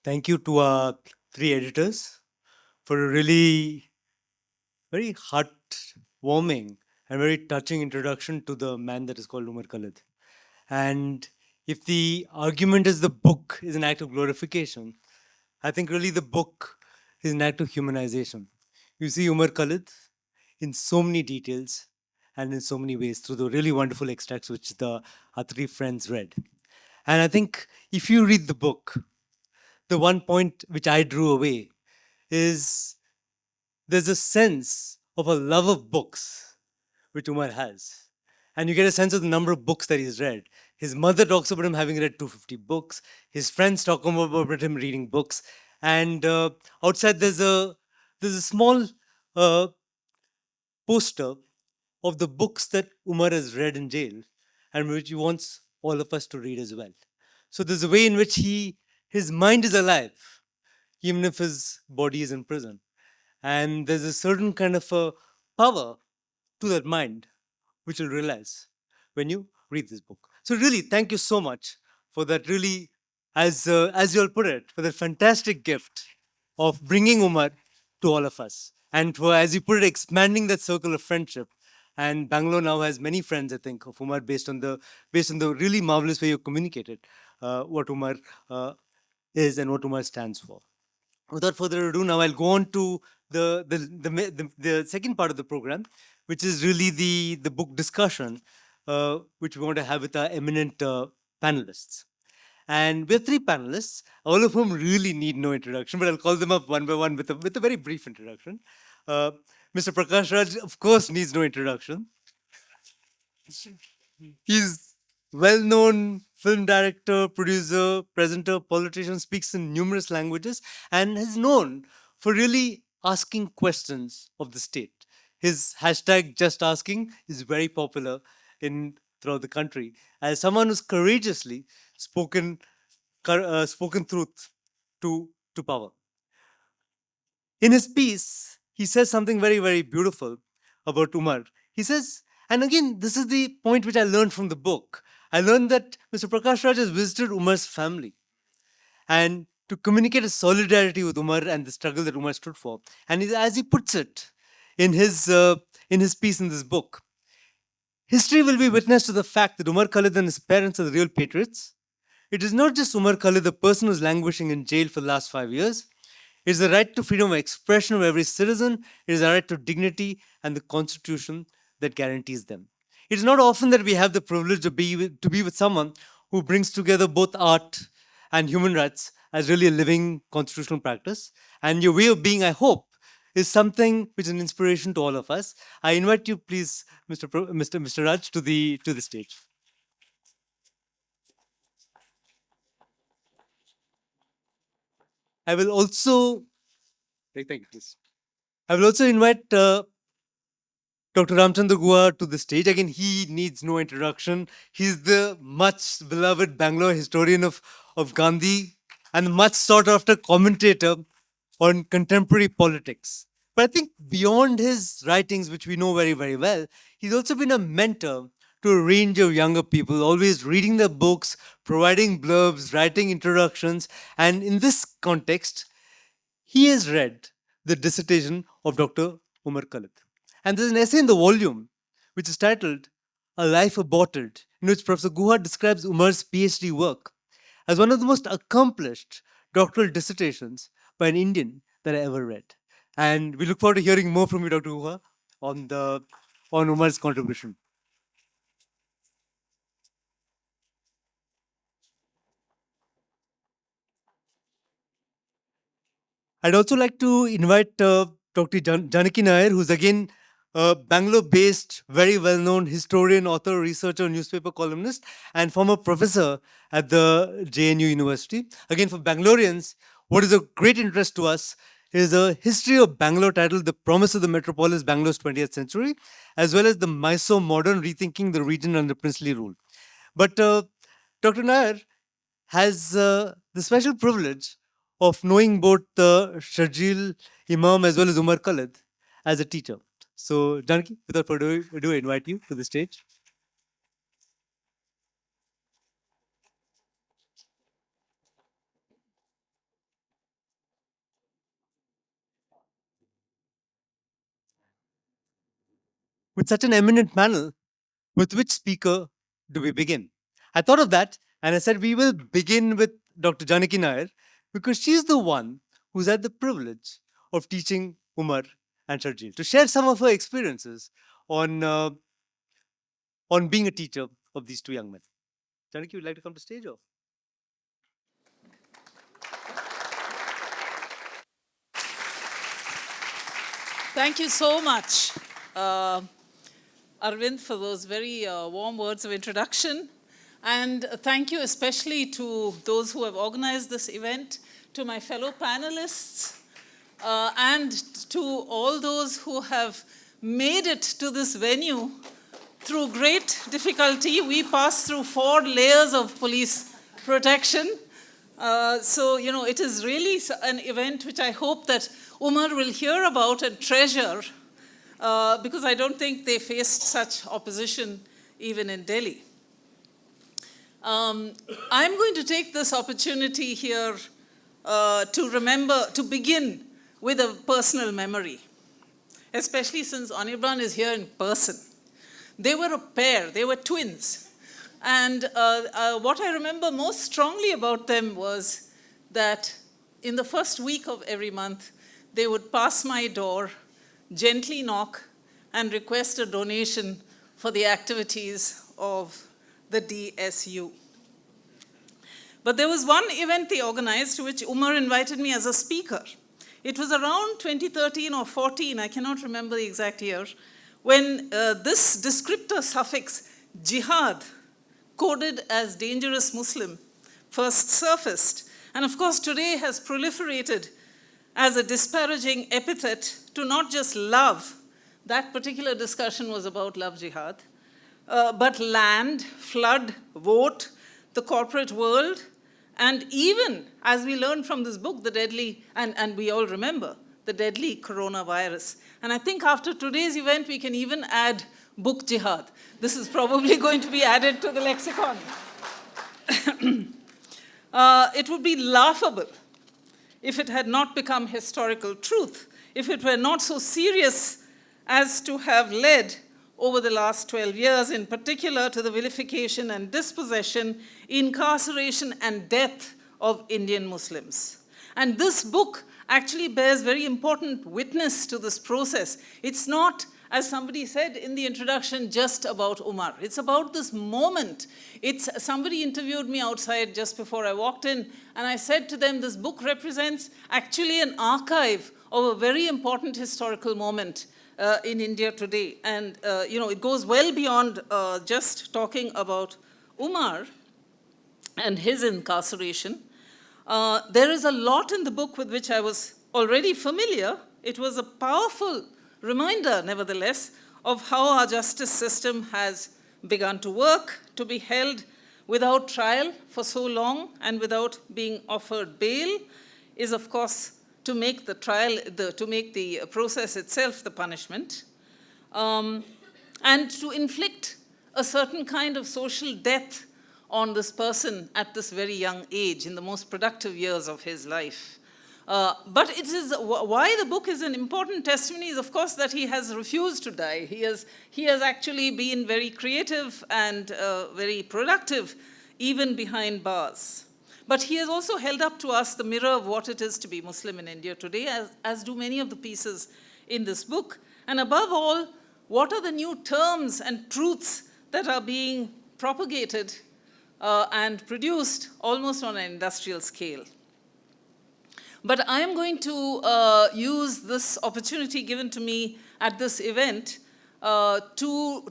Thank you to our three editors for a really very heartwarming and very touching introduction to the man that is called Umar Khalid. And if the argument is the book is an act of glorification, I think really the book is an act of humanization. You see Umar Khalid in so many details and in so many ways through the really wonderful extracts which our three friends read. And I think if you read the book, the one point which I drew away is there's a sense of a love of books which Umar has. And you get a sense of the number of books that he's read. His mother talks about him having read 250 books. His friends talk about him reading books. And outside there's a small uh, poster of the books that Umar has read in jail and which he wants all of us to read as well. So there's a way in which his mind is alive, even if his body is in prison. And there's a certain kind of a power to that mind which you'll realize when you read this book. So really, thank you so much for that. Really, as you'll put it, for that fantastic gift of bringing Umar to all of us, and for, as you put it, expanding that circle of friendship. And Bangalore now has many friends, I think, of Umar based on the really marvelous way you communicated what Umar is and what Umar stands for. Without further ado, now I'll go on to the second part of the program, which is really the book discussion, which we want to have with our eminent panelists. And we have three panelists, all of whom really need no introduction, but I'll call them up one by one with a very brief introduction. Uh, Mr. Prakash Raj, of course, needs no introduction. He's well-known film director, producer, presenter, politician, speaks in numerous languages, and is known for really asking questions of the state. His hashtag just asking is very popular in throughout the country as someone who's courageously spoken spoken truth to power. In his piece, he says something very, very beautiful about Umar. He says, and again, this is the point which I learned from the book. I learned that Mr. Prakash Raj has visited Umar's family and to communicate a solidarity with Umar and the struggle that Umar stood for. And as he puts it in his piece in this book, history will be witness to the fact that Umar Khalid and his parents are the real patriots. It is not just Umar Khalid, the person who's languishing in jail for the last 5 years. It is the right to freedom of expression of every citizen. It is the right to dignity and the constitution that guarantees them. It is not often that we have the privilege to be with someone who brings together both art and human rights as really a living constitutional practice. And your way of being, I hope, is something which is an inspiration to all of us. I invite you, please, Mr. Raj, to the stage. I will also thank you, please. I will also invite Dr. Ramachandra Guha to the stage. Again, he needs no introduction. He's the much beloved Bangalore historian of Gandhi and much sought after commentator on contemporary politics. But I think beyond his writings, which we know very, very well, he's also been a mentor to a range of younger people, always reading their books, providing blurbs, writing introductions. And in this context, he has read the dissertation of Dr. Umar Khalid. And there's an essay in the volume which is titled A Life Aborted, in which Professor Guha describes Umar's PhD work as one of the most accomplished doctoral dissertations by an Indian that I ever read. And we look forward to hearing more from you, Dr. Guha, on Umar's contribution. I'd also like to invite Dr. Janaki Nair, who's again a Bangalore based, very well known historian, author, researcher, newspaper columnist, and former professor at the JNU University. Again, for Bangaloreans, what is of great interest to us is a history of Bangalore titled The Promise of the Metropolis, Bangalore's 20th Century, as well as the Mysore Modern Rethinking the Region Under Princely Rule. But Dr. Nair has the special privilege of knowing both Shajil Imam as well as Umar Khalid as a teacher. So, Janaki, without further ado, I invite you to the stage. with such an eminent panel, with which speaker do we begin? I thought of that and I said we will begin with Dr. Janaki Nair because she's the one who's had the privilege of teaching Umar and Sharjeel to share some of her experiences on, uh, on being a teacher of these two young men. Janaki, would you like to come to stage? Or? Thank you so much, Arvind, for those very warm words of introduction. And thank you especially to those who have organized this event, to my fellow panelists, and to all those who have made it to this venue through great difficulty. We passed through 4 layers of police protection. So, it is really an event which I hope that Umar will hear about and treasure, because I don't think they faced such opposition even in Delhi. I'm going to take this opportunity here to begin with a personal memory, especially since Anirban is here in person. They were a pair, they were twins. And what I remember most strongly about them was that in the first week of every month, they would pass my door, gently knock, and request a donation for the activities of the DSU. But there was one event they organized to which Umar invited me as a speaker. It was around 2013 or 14, I cannot remember the exact year, when this descriptor suffix, jihad, coded as dangerous Muslim, first surfaced. And of course, today has proliferated as a disparaging epithet to not just love. That particular discussion was about love jihad, but land, flood, vote, the corporate world, and even, as we learned from this book, the deadly, and we all remember, the deadly coronavirus. And I think after today's event, we can even add book jihad. This is probably going to be added to the lexicon. It would be laughable if it had not become historical truth, if it were not so serious as to have led over the last 12 years, in particular to the vilification and dispossession, incarceration and death of Indian Muslims. And this book actually bears very important witness to this process. It's not, as somebody said in the introduction, just about Umar. It's about this moment. Somebody interviewed me outside just before I walked in, and I said to them, this book represents actually an archive of a very important historical moment in India today. And, it goes well beyond just talking about Umar and his incarceration. There is a lot in the book with which I was already familiar. It was a powerful reminder, nevertheless, of how our justice system has begun to work, to be held without trial for so long and without being offered bail is, of course, to make the trial, to make the process itself the punishment, and to inflict a certain kind of social death on this person at this very young age, in the most productive years of his life. But it is why the book is an important testimony is, of course, that he has refused to die. He has actually been very creative and very productive, even behind bars. But he has also held up to us the mirror of what it is to be Muslim in India today, as do many of the pieces in this book. And above all, what are the new terms and truths that are being propagated and produced almost on an industrial scale. But I am going to use this opportunity given to me at this event to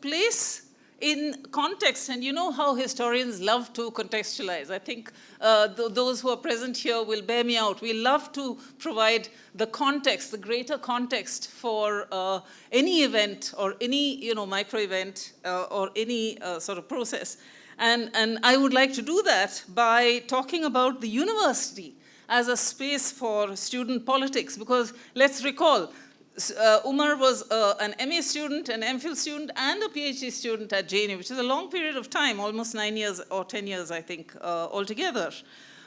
place in context, and you know how historians love to contextualize. I think those who are present here will bear me out. We love to provide the context, the greater context for any event or any micro event or any sort of process. And I would like to do that by talking about the university as a space for student politics, because let's recall, Umar was an MA student, an MPhil student, and a PhD student at JNU, which is a long period of time, almost 9 years or 10 years, I think, altogether.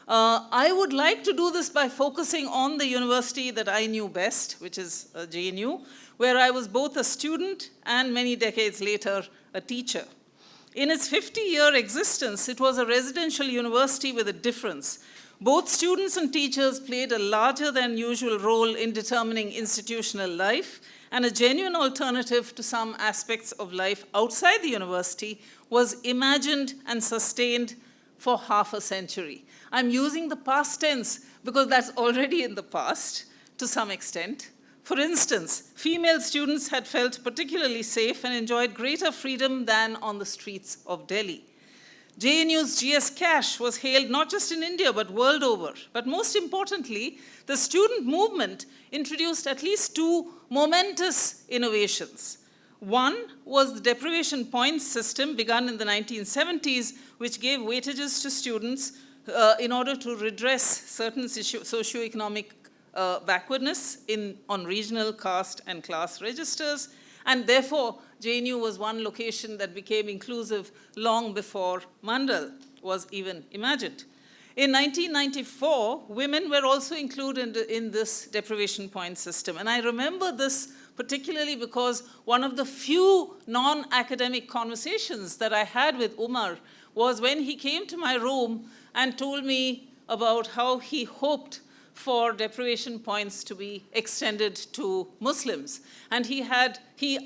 I would like to do this by focusing on the university that I knew best, which is JNU, where I was both a student and many decades later, a teacher. In its 50-year existence, it was a residential university with a difference. Both students and teachers played a larger than usual role in determining institutional life, and a genuine alternative to some aspects of life outside the university was imagined and sustained for half a century. I'm using the past tense because that's already in the past to some extent. For instance, female students had felt particularly safe and enjoyed greater freedom than on the streets of Delhi. JNU's GS Cash was hailed not just in India but world over. But most importantly, the student movement introduced at least two momentous innovations. One was the deprivation points system begun in the 1970s, which gave weightages to students in order to redress certain socioeconomic backwardness on regional, caste, and class registers. And therefore, JNU was one location that became inclusive long before Mandal was even imagined. In 1994, women were also included in this deprivation point system. And I remember this particularly because one of the few non-academic conversations that I had with Umar was when he came to my room and told me about how he hoped for deprivation points to be extended to Muslims. And he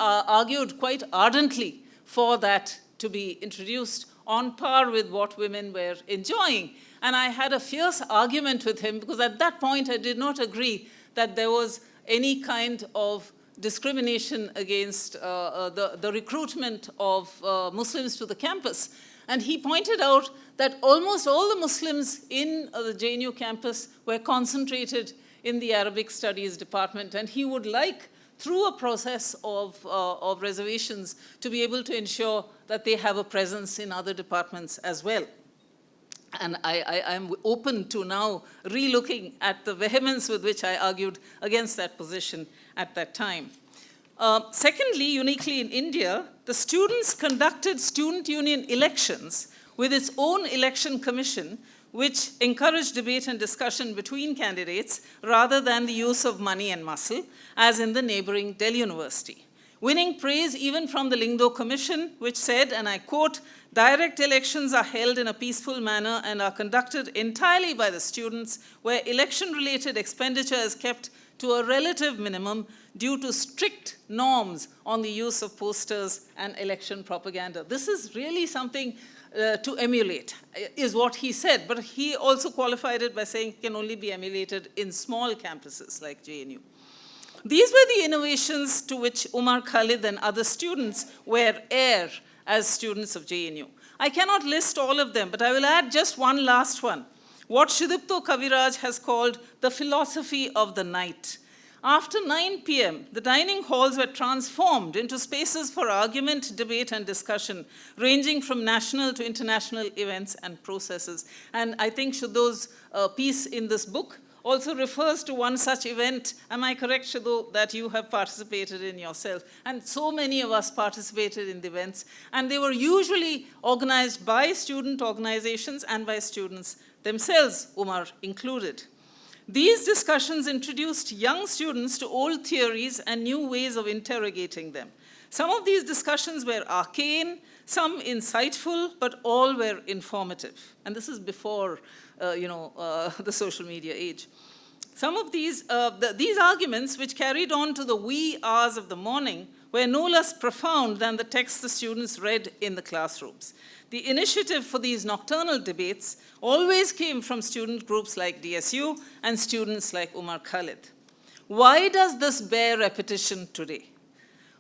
argued quite ardently for that to be introduced on par with what women were enjoying. And I had a fierce argument with him because at that point I did not agree that there was any kind of discrimination against the recruitment of Muslims to the campus. And he pointed out that almost all the Muslims in the JNU campus were concentrated in the Arabic Studies department, and he would like, through a process of reservations, to be able to ensure that they have a presence in other departments as well. And I'm open to now re-looking at the vehemence with which I argued against that position at that time. Secondly, uniquely in India, the students conducted student union elections with its own election commission, which encouraged debate and discussion between candidates rather than the use of money and muscle, as in the neighboring Delhi University. Winning praise even from the Lingdo Commission, which said, and I quote, "Direct elections are held in a peaceful manner and are conducted entirely by the students, where election-related expenditure is kept to a relative minimum due to strict norms on the use of posters and election propaganda." This is really something to emulate, is what he said. But he also qualified it by saying it can only be emulated in small campuses like JNU. These were the innovations to which Umar Khalid and other students were heir as students of JNU. I cannot list all of them, but I will add just one last one. What Shudipto Kaviraj has called the philosophy of the night. After 9 p.m., the dining halls were transformed into spaces for argument, debate, and discussion, ranging from national to international events and processes. And I think Shudho's piece in this book also refers to one such event. Am I correct, Shudho, that you have participated in yourself? And so many of us participated in the events. And they were usually organized by student organizations and by students themselves, Umar included. These discussions introduced young students to old theories and new ways of interrogating them. Some of these discussions were arcane, some insightful, but all were informative. And this is before, the social media age. Some of these arguments, which carried on to the wee hours of the morning, were no less profound than the texts the students read in the classrooms. The initiative for these nocturnal debates always came from student groups like DSU and students like Umar Khalid. Why does this bear repetition today?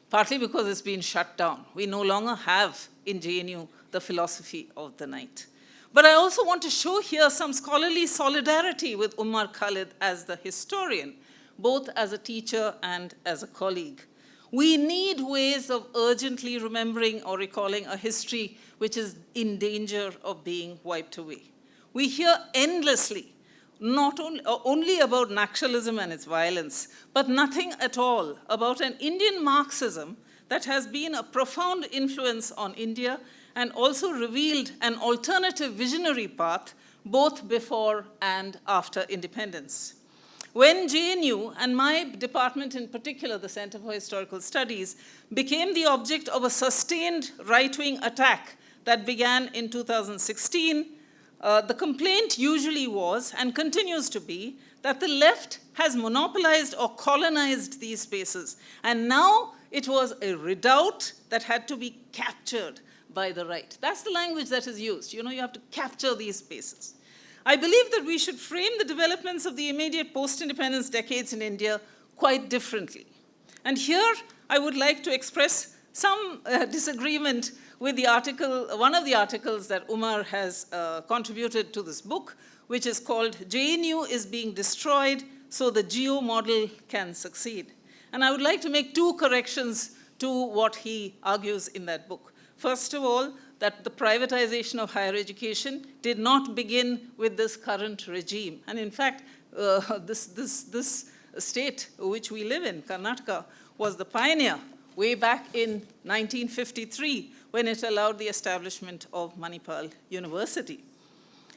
Partly because it's been shut down. We no longer have in JNU the philosophy of the night. But I also want to show here some scholarly solidarity with Umar Khalid as the historian, both as a teacher and as a colleague. We need ways of urgently remembering or recalling a history which is in danger of being wiped away. We hear endlessly, not only about Naxalism and its violence, but nothing at all about an Indian Marxism that has been a profound influence on India and also revealed an alternative visionary path both before and after independence. When JNU, and my department in particular, the Center for Historical Studies, became the object of a sustained right-wing attack that began in 2016, the complaint usually was, and continues to be, that the left has monopolized or colonized these spaces. And now it was a redoubt that had to be captured by the right. That's the language that is used. You know, you have to capture these spaces. I believe that we should frame the developments of the immediate post-independence decades in India quite differently. And here I would like to express some disagreement with the article, one of the articles that Umar has contributed to this book, which is called JNU is being destroyed so the geo model can succeed. And I would like to make two corrections to what he argues in that book. First of all, that the privatization of higher education did not begin with this current regime. And in fact, this state which we live in, Karnataka, was the pioneer way back in 1953 when it allowed the establishment of Manipal University.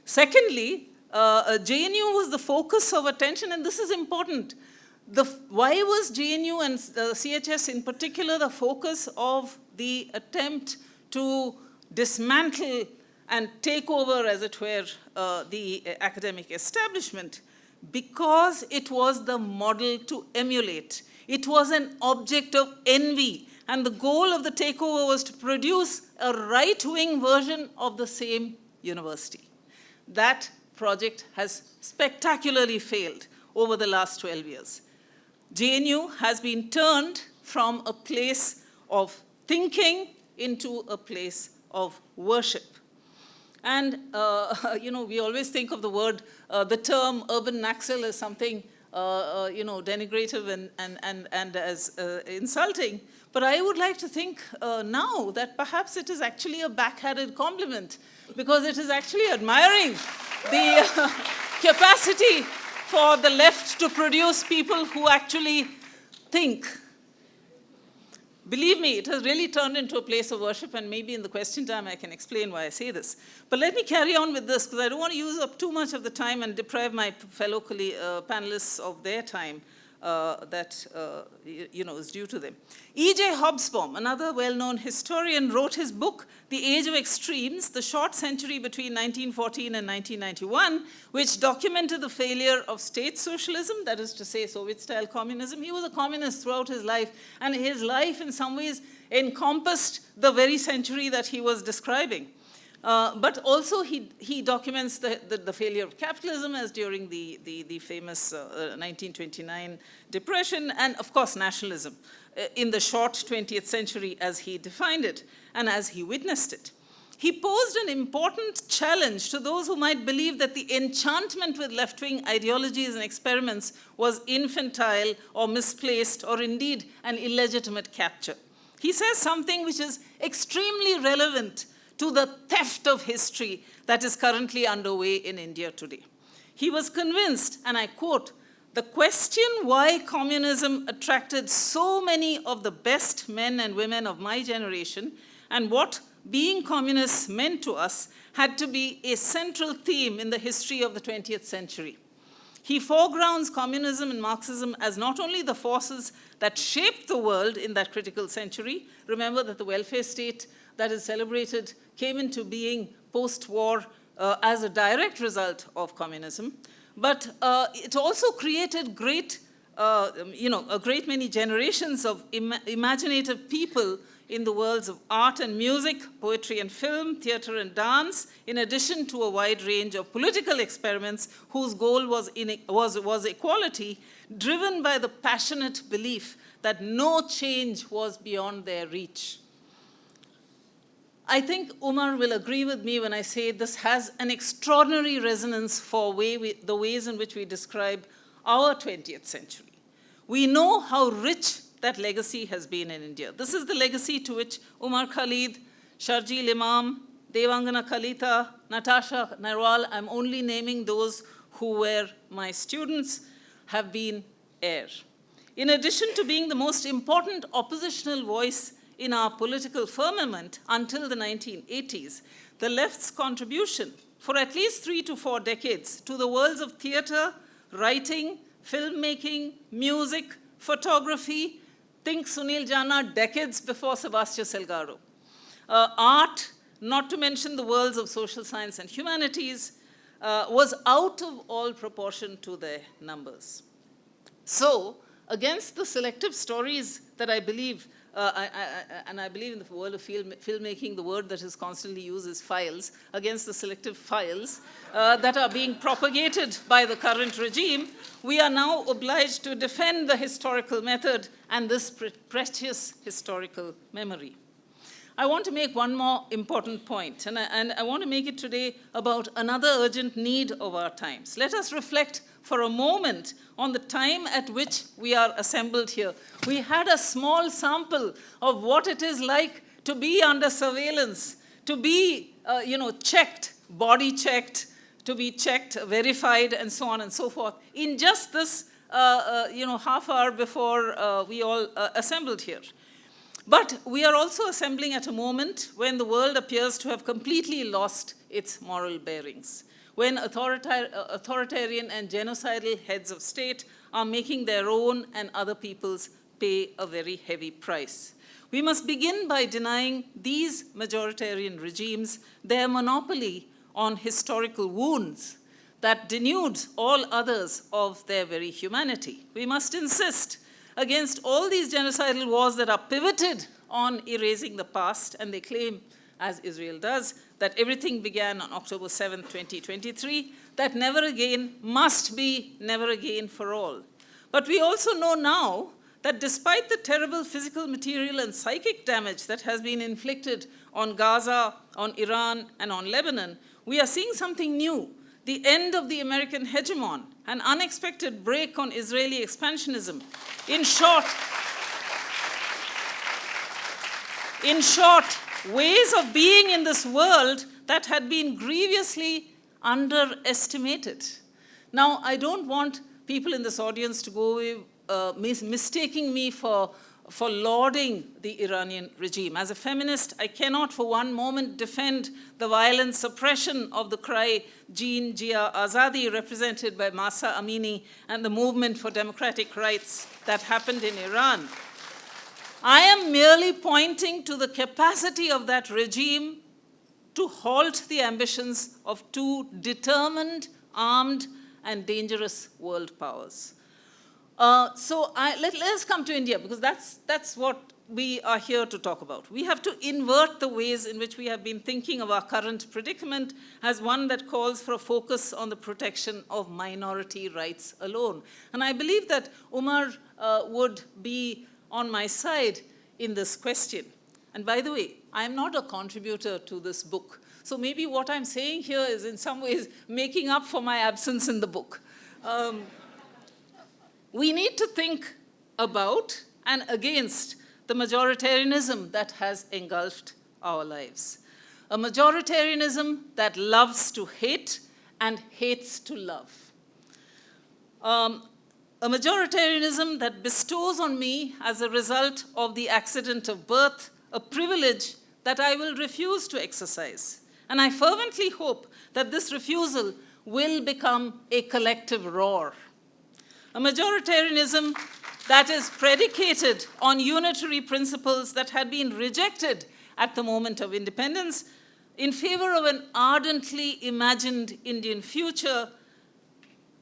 Secondly, JNU was the focus of attention, and this is important. Why was JNU and CHS in particular the focus of the attempt to dismantle and take over, as it were, the academic establishment? Because it was the model to emulate. It was an object of envy. And the goal of the takeover was to produce a right-wing version of the same university. That project has spectacularly failed over the last 12 years. JNU has been turned from a place of thinking into a place of worship. And, you know, we always think of the term urban Naxal as something, you know, denigrative and as insulting. But I would like to think now that perhaps it is actually a backhanded compliment, because it is actually admiring the capacity for the left to produce people who actually think. Believe me, it has really turned into a place of worship, and maybe in the question time I can explain why I say this. But let me carry on with this, because I don't want to use up too much of the time and deprive my fellow panelists of their time that you know, is due to them. E.J. Hobsbawm, another well-known historian, wrote his book, The Age of Extremes, The Short Century Between 1914 and 1991, which documented the failure of state socialism, that is to say Soviet-style communism. He was a communist throughout his life, and his life in some ways encompassed the very century that he was describing. But also he documents the failure of capitalism, as during the famous 1929 depression, and of course nationalism in the short 20th century as he defined it and as he witnessed it. He posed an important challenge to those who might believe that the enchantment with left-wing ideologies and experiments was infantile or misplaced or indeed an illegitimate capture. He says something which is extremely relevant to the theft of history that is currently underway in India today. He was convinced, and I quote, "The question why communism attracted so many of the best men and women of my generation and what being communists meant to us had to be a central theme in the history of the 20th century." He foregrounds communism and Marxism as not only the forces that shaped the world in that critical century. Remember that the welfare state that is celebrated came into being post-war as a direct result of communism. But it also created a great many generations of imaginative people in the worlds of art and music, poetry and film, theater and dance, in addition to a wide range of political experiments whose goal was equality, driven by the passionate belief that no change was beyond their reach. I think Umar will agree with me when I say this has an extraordinary resonance for the ways in which we describe our 20th century. We know how rich that legacy has been in India. This is the legacy to which Umar Khalid, Sharjeel Imam, Devangana Kalita, Natasha Narwal, I'm only naming those who were my students, have been heir. In addition to being the most important oppositional voice in our political firmament until the 1980s, the left's contribution for at least 3 to 4 decades to the worlds of theater, writing, filmmaking, music, photography. Think Sunil Jana decades before Sebastião Salgado. Art, not to mention the worlds of social science and humanities, was out of all proportion to their numbers. So, against the selective stories that I believe, and I believe in the world of filmmaking, the word that is constantly used is files, against the selective files that are being propagated by the current regime, we are now obliged to defend the historical method and this precious historical memory. I want to make one more important point, and I want to make it today about another urgent need of our times. Let us reflect for a moment on the time at which we are assembled here. We had a small sample of what it is like to be under surveillance, to be checked, body checked, to be checked, verified, and so on and so forth, in just this half hour before we all assembled here. But we are also assembling at a moment when the world appears to have completely lost its moral bearings, when authoritarian and genocidal heads of state are making their own and other people's pay a very heavy price. We must begin by denying these majoritarian regimes their monopoly on historical wounds that denude all others of their very humanity. We must insist against all these genocidal wars that are pivoted on erasing the past, and they claim, as Israel does, that everything began on October 7, 2023, that never again must be never again for all. But we also know now that despite the terrible physical, material, and psychic damage that has been inflicted on Gaza, on Iran, and on Lebanon, we are seeing something new: the end of the American hegemon, an unexpected break on Israeli expansionism. In short, ways of being in this world that had been grievously underestimated. Now, I don't want people in this audience to go away mistaking me for lauding the Iranian regime. As a feminist, I cannot for one moment defend the violent suppression of the cry Jeen Jia Azadi, represented by Mahsa Amini, and the movement for democratic rights that happened in Iran. I am merely pointing to the capacity of that regime to halt the ambitions of two determined, armed, and dangerous world powers. Let us come to India, because that's what we are here to talk about. We have to invert the ways in which we have been thinking of our current predicament as one that calls for a focus on the protection of minority rights alone. And I believe that Umar would be on my side in this question. And by the way, I am not a contributor to this book. So maybe what I'm saying here is in some ways making up for my absence in the book. We need to think about and against the majoritarianism that has engulfed our lives. A majoritarianism that loves to hate and hates to love. A majoritarianism that bestows on me, as a result of the accident of birth, a privilege that I will refuse to exercise. And I fervently hope that this refusal will become a collective roar. A majoritarianism that is predicated on unitary principles that had been rejected at the moment of independence in favor of an ardently imagined Indian future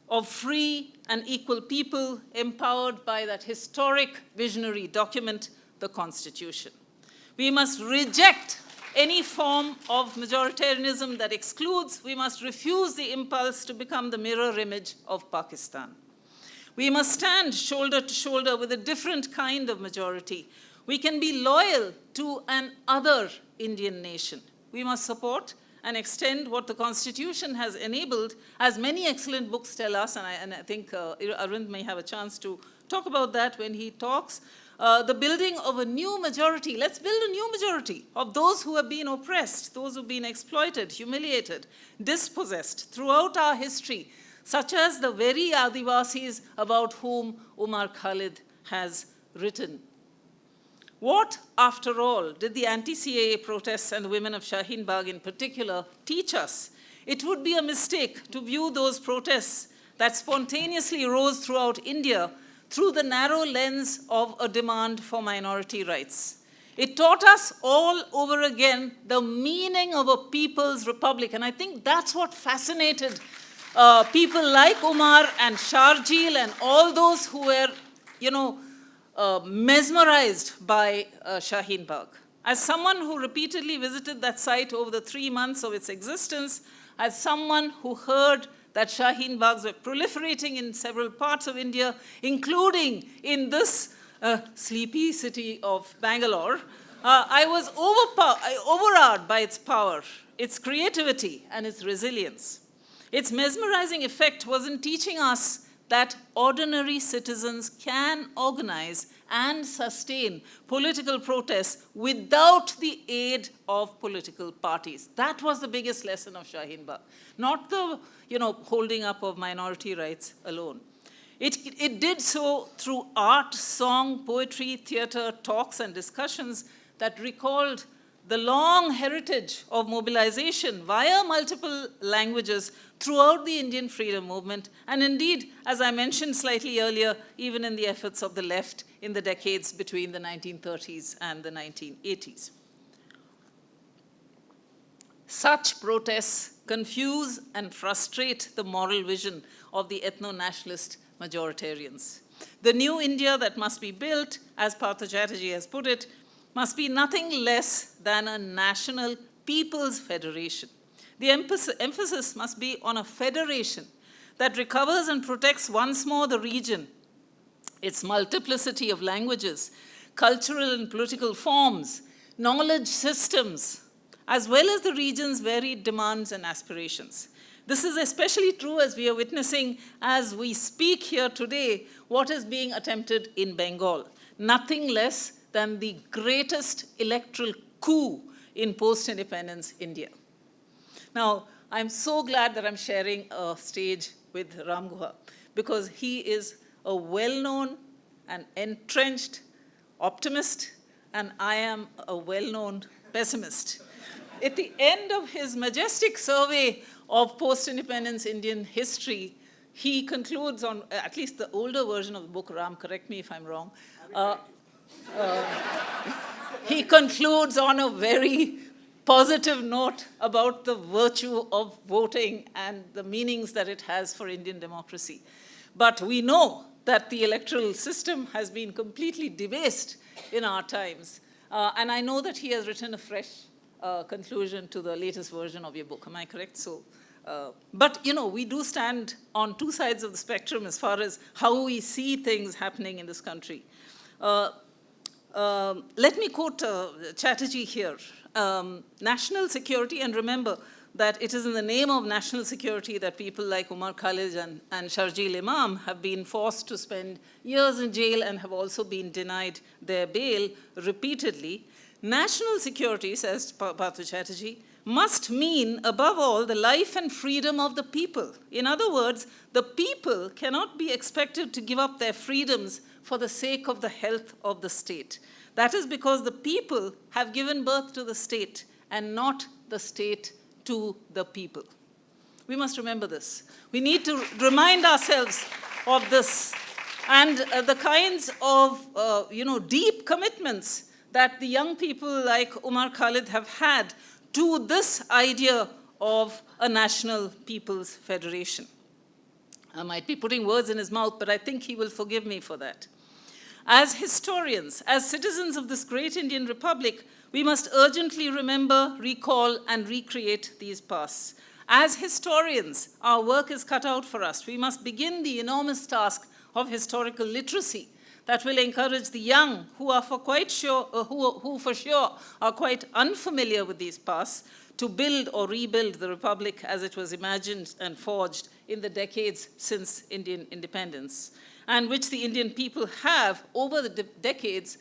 of free and equal people empowered by that historic visionary document, the Constitution. We must reject any form of majoritarianism that excludes. We must refuse the impulse to become the mirror image of Pakistan. We must stand shoulder to shoulder with a different kind of majority. We can be loyal to an other Indian nation. We must support and extend what the Constitution has enabled, as many excellent books tell us, and I think Arvind may have a chance to talk about that when he talks, the building of a new majority. Let's build a new majority of those who have been oppressed, those who have been exploited, humiliated, dispossessed throughout our history, such as the very Adivasis about whom Umar Khalid has written. What, after all, did the anti-CAA protests and the women of Shaheen Bagh in particular teach us? It would be a mistake to view those protests that spontaneously rose throughout India through the narrow lens of a demand for minority rights. It taught us all over again the meaning of a people's republic. And I think that's what fascinated people like Umar and Sharjeel and all those who were, mesmerized by Shaheen Bagh. As someone who repeatedly visited that site over the 3 months of its existence, as someone who heard that Shaheen Baghs were proliferating in several parts of India, including in this sleepy city of Bangalore, I was overawed by its power, its creativity, and its resilience. Its mesmerizing effect was in teaching us that ordinary citizens can organize and sustain political protests without the aid of political parties. That was the biggest lesson of Shaheen Bagh, not the holding up of minority rights alone. It did so through art, song, poetry, theater, talks, and discussions that recalled the long heritage of mobilization via multiple languages throughout the Indian freedom movement, and indeed, as I mentioned slightly earlier, even in the efforts of the left in the decades between the 1930s and the 1980s. Such protests confuse and frustrate the moral vision of the ethno-nationalist majoritarians. The new India that must be built, as Partha Chatterjee has put it, must be nothing less than a national people's federation. The emphasis must be on a federation that recovers and protects once more the region, its multiplicity of languages, cultural and political forms, knowledge systems, as well as the region's varied demands and aspirations. This is especially true as we are witnessing, as we speak here today, what is being attempted in Bengal. Nothing less than the greatest electoral coup in post-independence India. Now, I'm so glad that I'm sharing a stage with Ram Guha, because he is a well-known and entrenched optimist, and I am a well-known pessimist. At the end of his majestic survey of post-independence Indian history, he concludes on, at least the older version of the book, Ram, correct me if I'm wrong, he concludes on a very positive note about the virtue of voting and the meanings that it has for Indian democracy. But we know that the electoral system has been completely debased in our times. And I know that he has written a fresh conclusion to the latest version of your book. Am I correct? So, but, we do stand on two sides of the spectrum as far as how we see things happening in this country. Let me quote Chatterjee here. National security, and remember that it is in the name of national security that people like Umar Khalid and Sharjeel Imam have been forced to spend years in jail and have also been denied their bail repeatedly. National security, says Partha Chatterjee, must mean, above all, the life and freedom of the people. In other words, the people cannot be expected to give up their freedoms for the sake of the health of the state. That is because the people have given birth to the state and not the state to the people. We must remember this. We need to remind ourselves of this and the kinds of deep commitments that the young people like Umar Khalid have had to this idea of a national people's federation. I might be putting words in his mouth, but I think he will forgive me for that. As historians, as citizens of this great Indian Republic, we must urgently remember, recall, and recreate these pasts. As historians, our work is cut out for us. We must begin the enormous task of historical literacy that will encourage the young who for sure are quite unfamiliar with these pasts to build or rebuild the Republic as it was imagined and forged in the decades since Indian independence, and which the Indian people have, over the decades,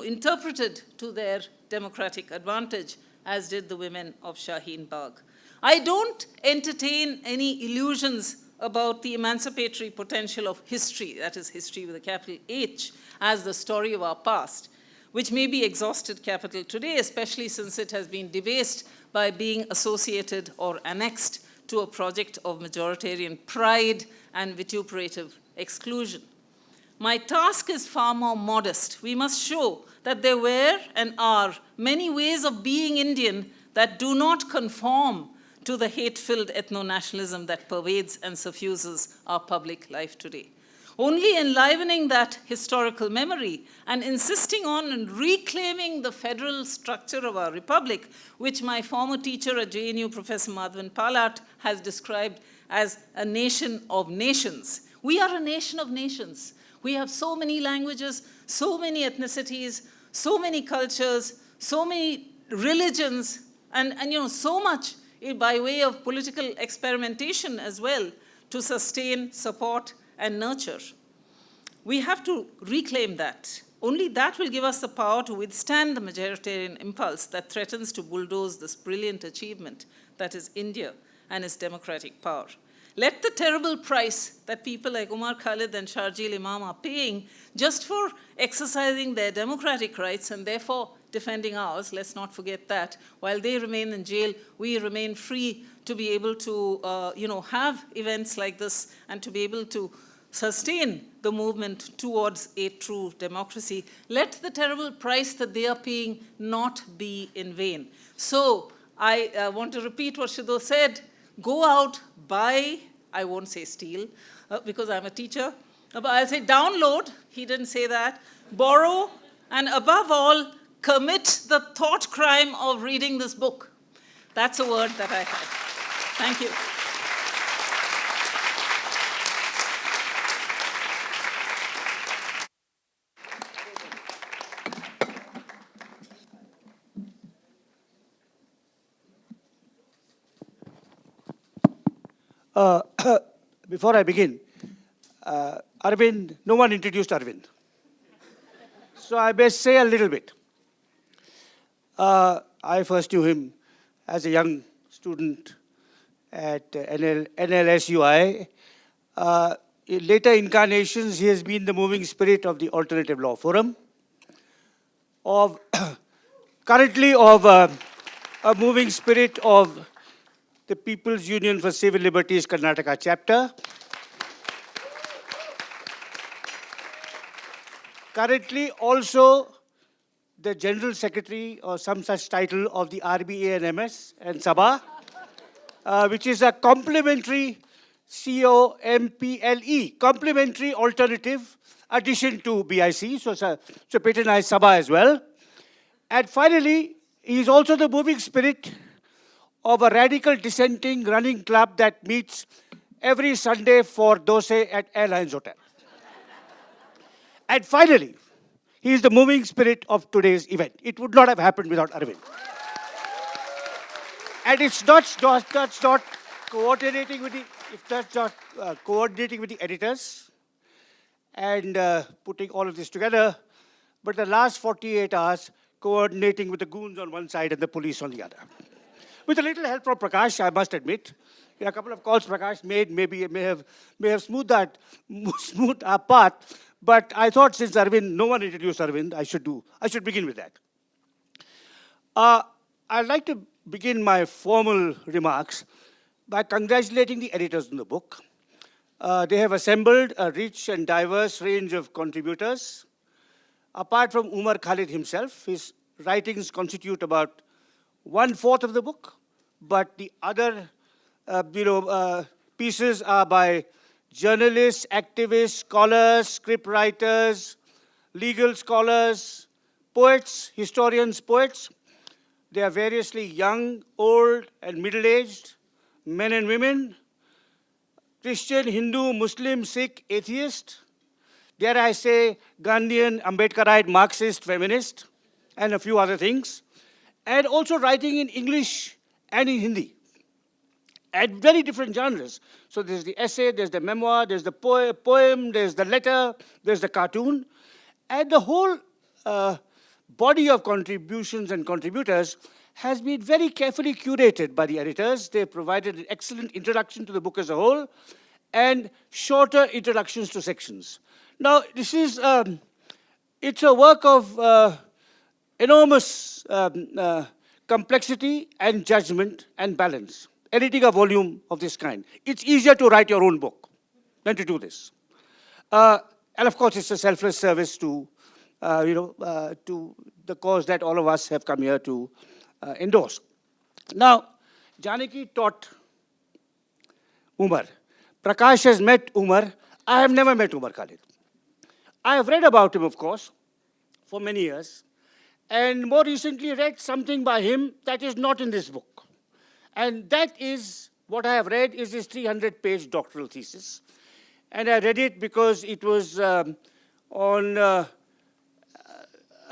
interpreted to their democratic advantage, as did the women of Shaheen Bagh. I don't entertain any illusions about the emancipatory potential of history, that is history with a capital H, as the story of our past, which may be exhausted capital today, especially since it has been debased by being associated or annexed to a project of majoritarian pride and vituperative exclusion. My task is far more modest. We must show that there were and are many ways of being Indian that do not conform to the hate-filled ethno-nationalism that pervades and suffuses our public life today. Only enlivening that historical memory and insisting on and reclaiming the federal structure of our republic, which my former teacher at JNU, Professor Madhavan Palat, has described as a nation of nations. We are a nation of nations. We have so many languages, so many ethnicities, so many cultures, so many religions, and so much by way of political experimentation as well to sustain, support, and nurture. We have to reclaim that. Only that will give us the power to withstand the majoritarian impulse that threatens to bulldoze this brilliant achievement that is India and its democratic power. Let the terrible price that people like Umar Khalid and Sharjeel Imam are paying just for exercising their democratic rights and therefore defending ours, let's not forget that, while they remain in jail, we remain free to be able to have events like this and to be able to sustain the movement towards a true democracy. Let the terrible price that they are paying not be in vain. So I want to repeat what Shidho said. Go out, buy, I won't say steal, because I'm a teacher, but I'll say download, he didn't say that, borrow, and above all, commit the thought crime of reading this book. That's a word that I had. Thank you. Before I begin, Arvind, no one introduced Arvind. So I best say a little bit. I first knew him as a young student at NLSUI. In later incarnations, he has been the moving spirit of the Alternative Law Forum, currently of a moving spirit of the People's Union for Civil Liberties Karnataka chapter. Currently also the General Secretary or some such title of the RBA and MS and Sabha, which is a complementary COMPLE, complementary alternative addition to BIC, so patronized Sabha as well. And finally, he is also the moving spirit of a radical dissenting running club that meets every Sunday for dosa at Airlines Hotel. And finally, he is the moving spirit of today's event. It would not have happened without Arvind. And it's not coordinating with the editors and putting all of this together, but the last 48 hours coordinating with the goons on one side and the police on the other. With a little help from Prakash, I must admit. A couple of calls Prakash made may have smoothed our path. But I thought since no one introduced Arvind, I should begin with that. I'd like to begin my formal remarks by congratulating the editors on the book. They have assembled a rich and diverse range of contributors. Apart from Umar Khalid himself, his writings constitute about 1/4 of the book, but the other pieces are by journalists, activists, scholars, script writers, legal scholars, poets, historians, poets. They are variously young, old, and middle-aged, men and women, Christian, Hindu, Muslim, Sikh, atheist, dare I say, Gandhian, Ambedkarite, Marxist, feminist, and a few other things, and also writing in English and in Hindi, and very different genres. So there's the essay, there's the memoir, there's the poem, there's the letter, there's the cartoon, and the whole body of contributions and contributors has been very carefully curated by the editors. They provided an excellent introduction to the book as a whole and shorter introductions to sections. Now, this is, it's a work of enormous complexity and judgment and balance. Editing a volume of this kind. It's easier to write your own book than to do this. And of course, it's a selfless service to, to the cause that all of us have come here to endorse. Now, Janaki taught Umar. Prakash has met Umar. I have never met Umar Khalid. I have read about him, of course, for many years, and more recently read something by him that is not in this book. And that is, what I have read is his 300-page doctoral thesis. And I read it because it was on a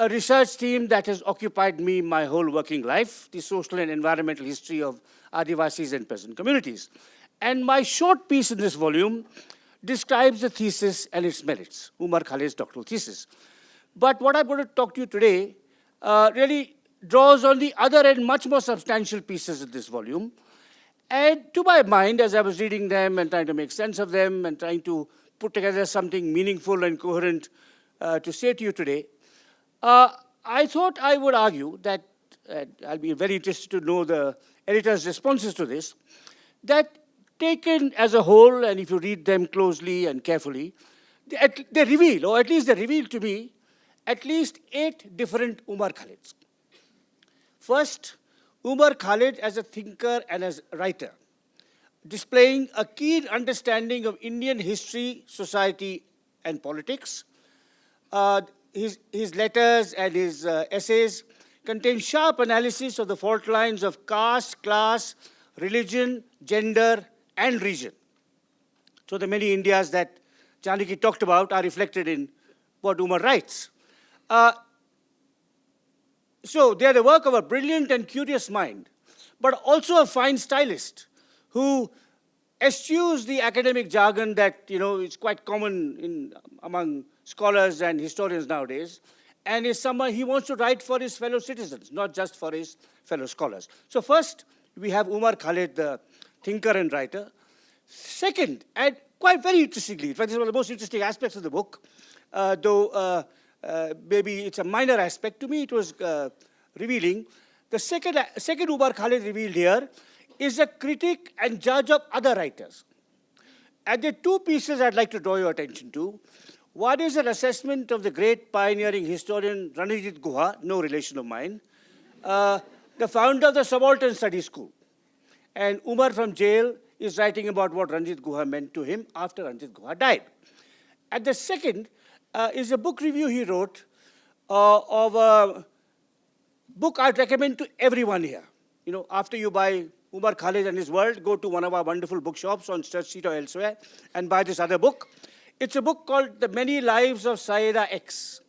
research theme that has occupied me my whole working life, the social and environmental history of Adivasis and peasant communities. And my short piece in this volume describes the thesis and its merits, Umar Khalid's doctoral thesis. But what I'm going to talk to you today really draws on the other and much more substantial pieces of this volume. And to my mind, as I was reading them and trying to make sense of them and trying to put together something meaningful and coherent to say to you today, I thought I would argue that, I'll be very interested to know the editor's responses to this, that taken as a whole, and if you read them closely and carefully, they reveal, or at least they reveal to me, at least 8 different Umar Khalids. First, Umar Khalid as a thinker and as a writer, displaying a keen understanding of Indian history, society, and politics. His letters and his essays contain sharp analysis of the fault lines of caste, class, religion, gender, and region. So the many Indias that Janaki talked about are reflected in what Umar writes. So they are the work of a brilliant and curious mind, but also a fine stylist who eschews the academic jargon that is quite common among scholars and historians nowadays, and is someone he wants to write for his fellow citizens, not just for his fellow scholars. So first, we have Umar Khalid, the thinker and writer. Second, and quite very interestingly, in fact, this is one of the most interesting aspects of the book, though maybe it's a minor aspect. To me, it was revealing. The second Umar Khalid revealed here is a critic and judge of other writers. And there are 2 pieces I'd like to draw your attention to. One is an assessment of the great pioneering historian Ranjit Guha, no relation of mine, the founder of the Subaltern Studies School. And Umar from jail is writing about what Ranjit Guha meant to him after Ranjit Guha died. And the second is a book review he wrote of a book I'd recommend to everyone here. After you buy Umar Khalid and His World, go to one of our wonderful bookshops on Church Street or elsewhere and buy this other book. It's a book called The Many Lives of Sayyida X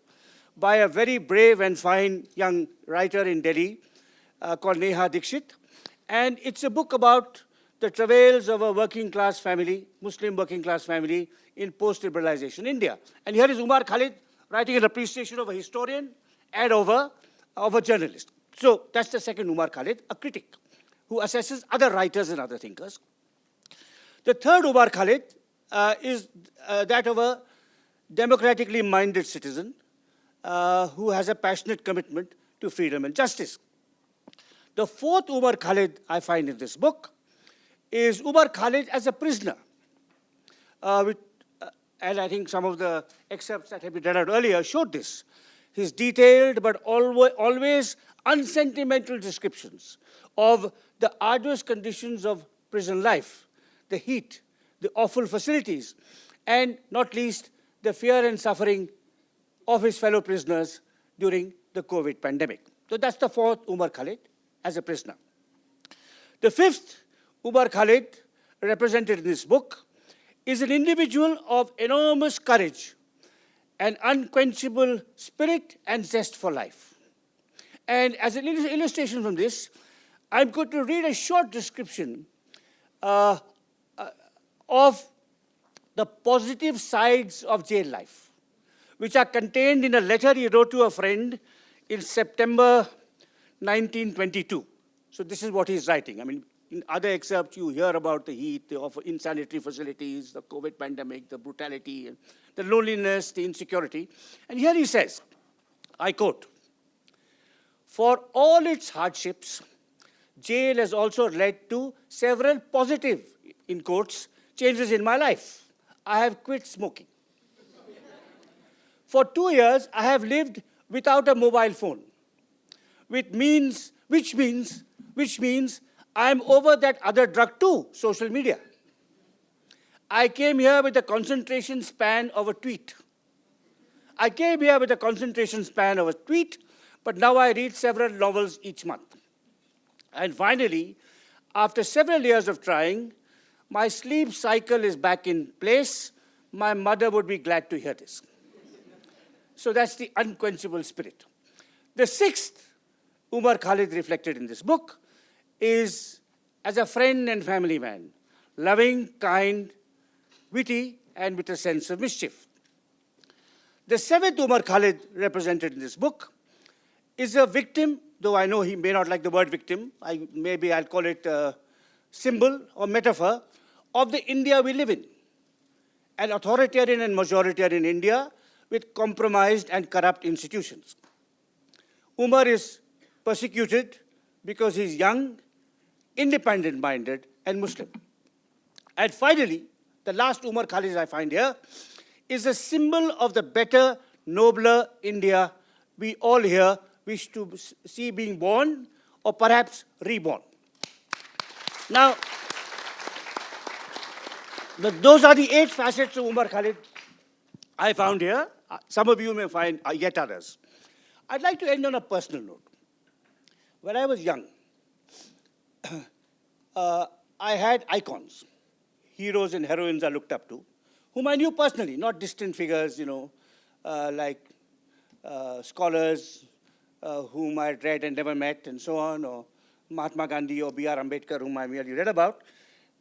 by a very brave and fine young writer in Delhi called Neha Dikshit. And it's a book about the travails of a working class family, Muslim working class family in post-liberalization India. And here is Umar Khalid writing an appreciation of a historian and of a journalist. So that's the second Umar Khalid, a critic who assesses other writers and other thinkers. The third Umar Khalid is that of a democratically minded citizen who has a passionate commitment to freedom and justice. The fourth Umar Khalid I find in this book is Umar Khalid as a prisoner. And I think some of the excerpts that have been read out earlier showed this. His detailed but always unsentimental descriptions of the arduous conditions of prison life, the heat, the awful facilities, and not least the fear and suffering of his fellow prisoners during the COVID pandemic. So that's the fourth Umar Khalid as a prisoner. The fifth Umar Khalid, represented in this book, is an individual of enormous courage, an unquenchable spirit and zest for life. And as an illustration from this, I'm going to read a short description of the positive sides of jail life, which are contained in a letter he wrote to a friend in September 1922. So this is what he's writing. I mean, in other excerpts, you hear about the heat, the insanitary facilities, the COVID pandemic, the brutality, the loneliness, the insecurity. And here he says, I quote, For all its hardships, jail has also led to several positive, in quotes, changes in my life. I have quit smoking. For 2 years, I have lived without a mobile phone, which means I'm over that other drug too, social media. I came here with a concentration span of a tweet. But now I read several novels each month. And finally, after several years of trying, my sleep cycle is back in place. My mother would be glad to hear this. So that's the unquenchable spirit. The sixth Umar Khalid reflected in this book is as a friend and family man, loving, kind, witty, and with a sense of mischief. The seventh Umar Khalid represented in this book is a victim, though I know he may not like the word victim, maybe I'll call it a symbol or metaphor of the India we live in. An authoritarian and majoritarian India with compromised and corrupt institutions. Umar is persecuted because he's young, independent-minded, and Muslim. And finally, the last Umar Khalid I find here is a symbol of the better, nobler India we all here wish to see being born or perhaps reborn. Now, those are the 8 facets of Umar Khalid I found here. Some of you may find yet others. I'd like to end on a personal note. When I was young, I had icons, heroes and heroines I looked up to, whom I knew personally, not distant figures, like scholars whom I had read and never met and so on, or Mahatma Gandhi or B.R. Ambedkar, whom I merely read about,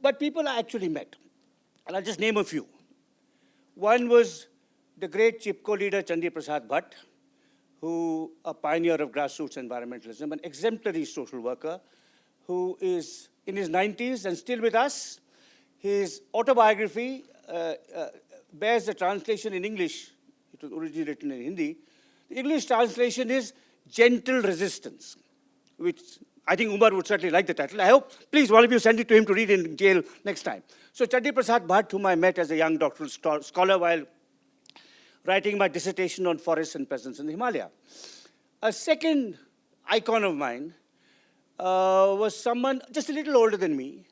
but people I actually met. And I'll just name a few. One was the great Chipko leader Chandi Prasad Bhatt, who a pioneer of grassroots environmentalism, an exemplary social worker, who is in his 90s and still with us. His autobiography bears the translation in English. It was originally written in Hindi. The English translation is Gentle Resistance, which I think Umar would certainly like the title. I hope, please, one of you send it to him to read in jail next time. So Chandi Prasad Bhatt, whom I met as a young doctoral scholar while writing my dissertation on forests and peasants in the Himalaya. A second icon of mine was someone just a little older than me,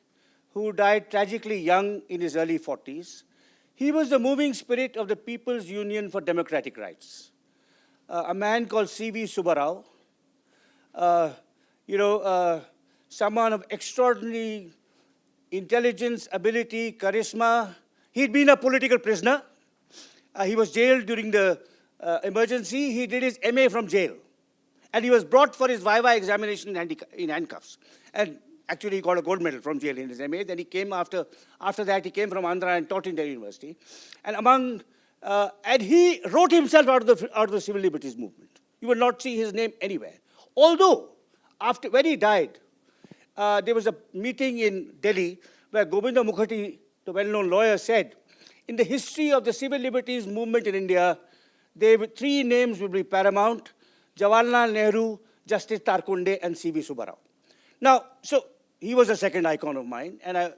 who died tragically young in his early 40s. He was the moving spirit of the People's Union for Democratic Rights, a man called C.V. Subbarao, someone of extraordinary intelligence, ability, charisma. He'd been a political prisoner. He was jailed during the emergency. He did his MA from jail. And he was brought for his Viva examination in handcuffs. And actually, he got a gold medal from jail in his MA. Then he came after that, he came from Andhra and taught in Delhi University. And and he wrote himself out of the civil liberties movement. You will not see his name anywhere. Although, when he died, there was a meeting in Delhi where Govinda Mukherjee, the well-known lawyer, said, in the history of the civil liberties movement in India, 3 names will be paramount: Jawaharlal Nehru, Justice Tarkunde, and C.V. Subbarao. Now, so he was a second icon of mine, and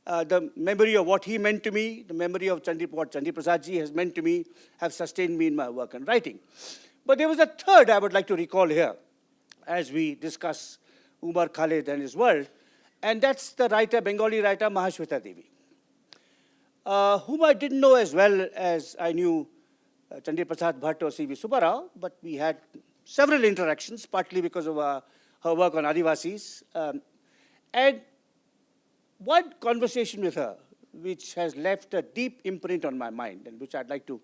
the memory of what he meant to me, the memory of what Chandi Prasadji has meant to me, have sustained me in my work and writing. But there was a third I would like to recall here as we discuss Umar Khalid and his world, and that's the Bengali writer Mahashweta Devi, whom I didn't know as well as I knew Chandi Prasad Bhatt or C.V. Subbarao, but we had several interactions, partly because of her work on Adivasis. And one conversation with her, which has left a deep imprint on my mind, and which I'd like to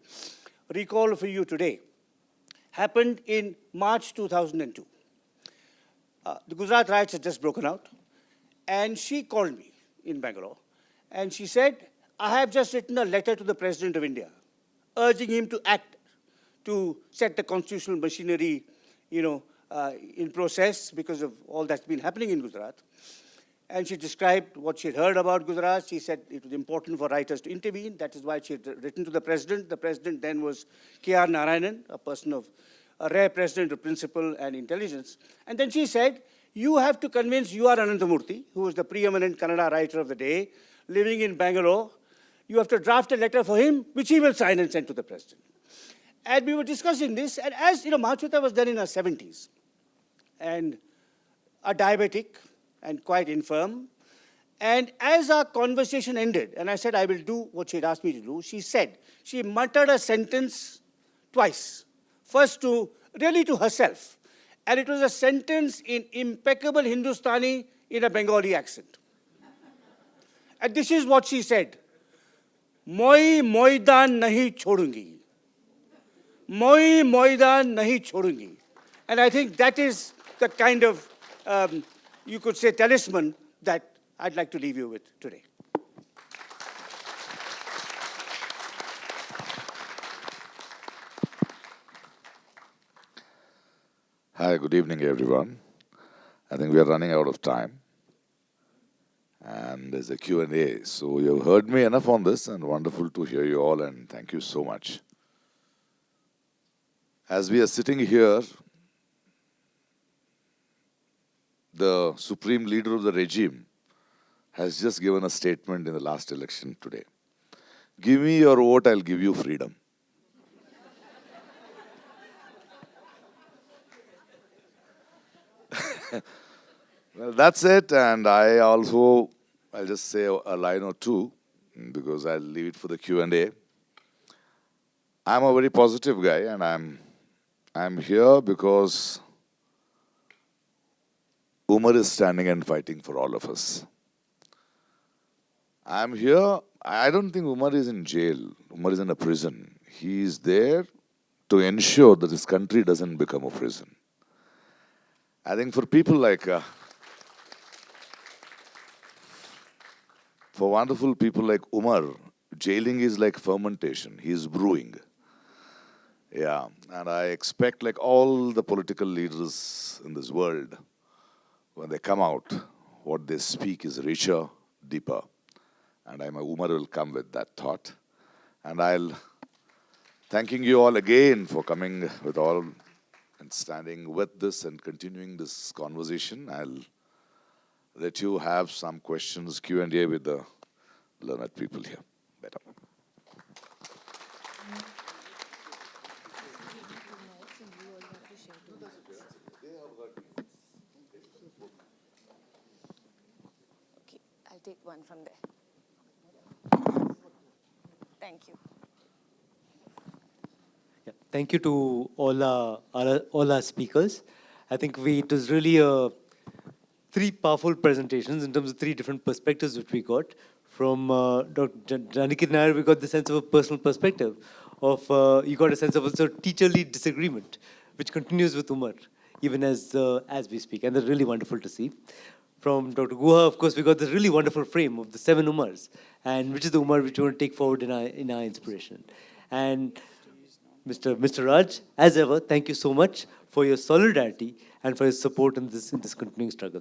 recall for you today, happened in March 2002. The Gujarat riots had just broken out, and she called me in Bangalore, and she said, I have just written a letter to the President of India, urging him to act to set the constitutional machinery, in process because of all that's been happening in Gujarat. And she described what she had heard about Gujarat. She said it was important for writers to intervene. That is why she had written to the President. The President then was K.R. Narayanan, a person of a rare president of principle and intelligence. And then she said, you have to convince U.R. Ananthamurthy, who was the preeminent Kannada writer of the day, living in Bangalore. You have to draft a letter for him, which he will sign and send to the president. And we were discussing this, and as, Mahatmata was then in her 70s, and a diabetic and quite infirm. And as our conversation ended, and I said I will do what she'd asked me to do, she muttered a sentence twice. First to herself. And it was a sentence in impeccable Hindustani in a Bengali accent. And this is what she said. Moi moidan nahi chodungi. Moi moidan nahi chodungi. And I think that is the kind of, you could say, talisman that I'd like to leave you with today. Hi, good evening, everyone. I think we are running out of time. And there's a Q&A. So you've heard me enough on this, and wonderful to hear you all, and thank you so much. As we are sitting here, the supreme leader of the regime has just given a statement in the last election today. Give me your vote, I'll give you freedom. Well, that's it, and I'll just say a line or two, because I'll leave it for the Q&A. I'm a very positive guy, and I'm here because Umar is standing and fighting for all of us. I'm here, I don't think Umar is in jail. Umar is in a prison. He is there to ensure that this country doesn't become a prison. I think for people like, for wonderful people like Umar, jailing is like fermentation. He is brewing. Yeah, and I expect like all the political leaders in this world, when they come out, what they speak is richer, deeper. And Umar will come with that thought. And I'll thanking you all again for coming with all and standing with this and continuing this conversation. I'll let you have some questions, Q&A with the learned people here. Better. Okay, I'll take one from there. Thank you. Yeah, thank you to all our speakers. I think it was really three powerful presentations in terms of three different perspectives which we got. From Dr. Janaki Nair, we got the sense of a personal perspective. You got a sense of also teacherly disagreement, which continues with Umar, even as we speak. And that's really wonderful to see. From Dr. Guha, of course, we got this really wonderful frame of the 7 Umars, and which is the Umar which we want to take forward in our inspiration. And Mr. Raj, as ever, thank you so much for your solidarity and for your support in this continuing struggle.